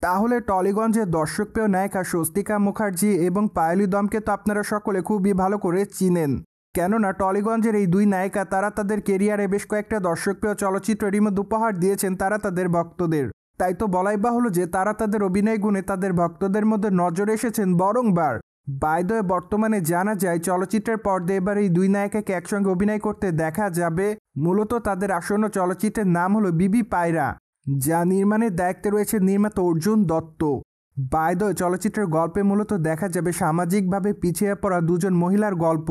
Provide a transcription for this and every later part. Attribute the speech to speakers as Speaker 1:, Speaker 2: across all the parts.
Speaker 1: তাহলে টলিগঞ্জের দর্শকপ্রিয় নায়িকা স্বস্তিকা মুখার্জি এবং পায়েলি দমকে তো আপনারা সকলে খুবই ভালো করে চিনেন। কেননা টলিগঞ্জের এই দুই নায়িকা তারা তাদের কেরিয়ারে বেশ কয়েকটা দর্শকপ্রিয় চলচ্চিত্রের মধ্যে উপহার দিয়েছেন তারা তাদের ভক্তদের। তাই তো বলাই বাহুল্য যে তারা তাদের অভিনয় গুণে তাদের ভক্তদের মধ্যে নজরে এসেছেন বারংবার। বাই দ্য ওয়ে, বর্তমানে জানা যায় চলচ্চিত্রের পর্দায় এবার এই দুই নায়িকাকে একসঙ্গে অভিনয় করতে দেখা যাবে। মূলত তাদের আসন্ন চলচ্চিত্রের নাম হলো বিবি পায়রা, যা নির্মাণের দায়িত্বে রয়েছে নির্মাতা Arjun Dutta. By the way, চলচ্চিত্রের গল্পে মূলত দেখা যাবে সামাজিকভাবে পিছিয়ে পড়া দুজন মহিলার গল্প,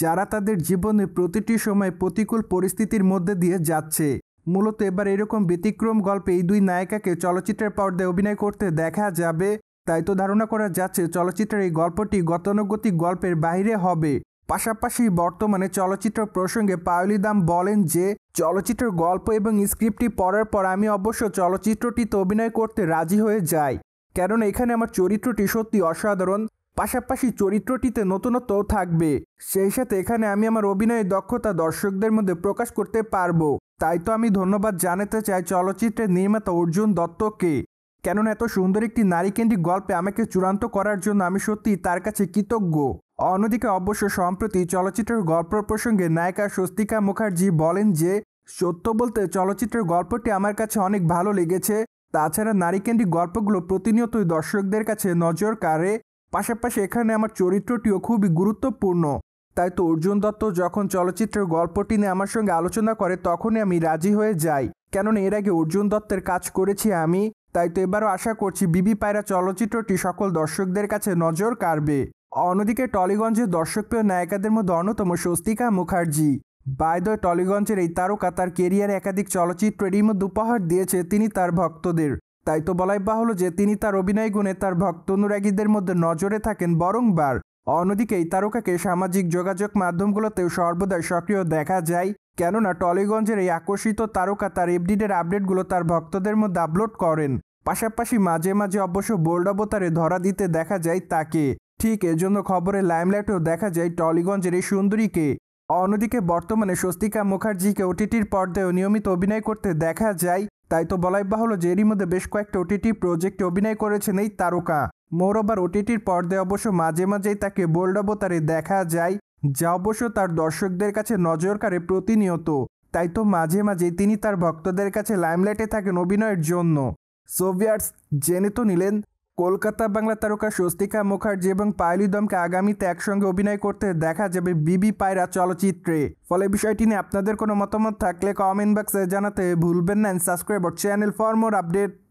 Speaker 1: যারা তাদের জীবনে প্রতিটি সময় প্রতিকূল পরিস্থিতির মধ্যে দিয়ে যাচ্ছে। মূলত এবার এরকম ব্যতিক্রম গল্পে এই দুই নায়িকাকে চলচ্চিত্রের পর্দায় অভিনয় করতে দেখা যাবে। তাই তো ধারণা করা যাচ্ছে চলচ্চিত্রের এই গল্পটি গতানুগতিক গল্পের বাইরে হবে। পাশাপাশি বর্তমানে চলচ্চিত্র প্রসঙ্গে পায়েলি দাম বলেন যে চলচ্চিত্রের গল্প এবং স্ক্রিপ্টটি পড়ার পর আমি অবশ্য চলচ্চিত্রটিতে অভিনয় করতে রাজি হয়ে যাই, কারণ এখানে আমার চরিত্রটি সত্যি অসাধারণ। পাশাপাশি চরিত্রটিতে নতুনত্বও থাকবে, সেই সাথে এখানে আমি আমার অভিনয়ের দক্ষতা দর্শকদের মধ্যে প্রকাশ করতে পারবো। তাই তো আমি ধন্যবাদ জানাতে চাই চলচ্চিত্রের নির্মাতা অর্জুন দত্তকে, কেননা এত সুন্দর একটি নারীকেন্দ্রিক গল্পে আমাকে চূড়ান্ত করার জন্য আমি সত্যি তার কাছে কৃতজ্ঞ। অন্যদিকে অবশ্য সম্প্রতি চলচ্চিত্রের গল্প প্রসঙ্গে নায়িকা স্বস্তিকা মুখার্জি বলেন যে সত্য বলতে চলচ্চিত্রের গল্পটি আমার কাছে অনেক ভালো লেগেছে। তাছাড়া নারীকেন্দ্রিক গল্পগুলো প্রতিনিয়তই দর্শকদের কাছে নজর কাড়ে। পাশাপাশি এখানে আমার চরিত্রটিও খুবই গুরুত্বপূর্ণ। তাই তো অর্জুন দত্ত যখন চলচ্চিত্রের গল্পটি নিয়ে আমার সঙ্গে আলোচনা করে তখনই আমি রাজি হয়ে যাই, কেননা এর আগে অর্জুন দত্তের কাজ করেছি আমি। তাই তো এবারও আশা করছি বিবি পায়রা চলচ্চিত্রটি সকল দর্শকদের কাছে নজর কাড়বে। অন্যদিকে টলিগঞ্জের দর্শকপ্রিয় নায়িকাদের মধ্যে অন্যতম Swastika Mukherjee. By the way, টলিগঞ্জের এই তারকা তার কেরিয়ারে একাধিক চলচ্চিত্রের মধ্যে উপহার দিয়েছে তিনি তার ভক্তদের। তাই তো বলাই বাহুল্য যে তিনি তার অভিনয় গুণে তার ভক্ত অনুরাগীদের মধ্যে নজরে থাকেন বারংবার। অন্যদিকে এই তারকাকে সামাজিক যোগাযোগ মাধ্যমগুলোতেও সর্বদাই সক্রিয় দেখা যায়, কেননা টলিগঞ্জের এই আকর্ষিত তারকা তার এফডিডের আপডেটগুলো তার ভক্তদের মধ্যে আপলোড করেন। পাশাপাশি মাঝে মাঝে অবশ্য বোল্ড অবতারে ধরা দিতে দেখা যায় তাকে। ঠিক এজন্য খবরের লাইমলাইটেও দেখা যায় টলিগঞ্জের এই সুন্দরীকে। অন্যদিকে বর্তমানে স্বস্তিকা মুখার্জিকে ওটিটির পর্দায়ও নিয়মিত অভিনয় করতে দেখা যায়। তাই তো বলাই বাহুল্য যে এরই মধ্যে বেশ কয়েকটা ওটিটি প্রজেক্টে অভিনয় করেছেন এই তারকা। মোরওভার ওটিটির পর্দায় অবশ্য মাঝে মাঝেই তাকে বোল্ড অবতারে দেখা যায়, যা অবশ্য তার দর্শকদের কাছে নজর কাড়ে প্রতিনিয়ত। তাই তো মাঝে মাঝেই তিনি তার ভক্তদের কাছে লাইমলাইটে থাকেন অভিনয়ের জন্য। সো ভিউয়ার্স, জেনে তো নিলেন কলকাতা বাংলা তারকা স্বস্তিকা মুখার্জি এবং পায়েলি দমকে আগামীতে একসঙ্গে অভিনয় করতে দেখা যাবে বিবি পায়রা চলচ্চিত্রে। ফলে বিষয়টি নিয়ে আপনাদের কোনো মতামত থাকলে কমেন্ট বক্সে জানাতে ভুলবেন না। Subscribe our channel for more update.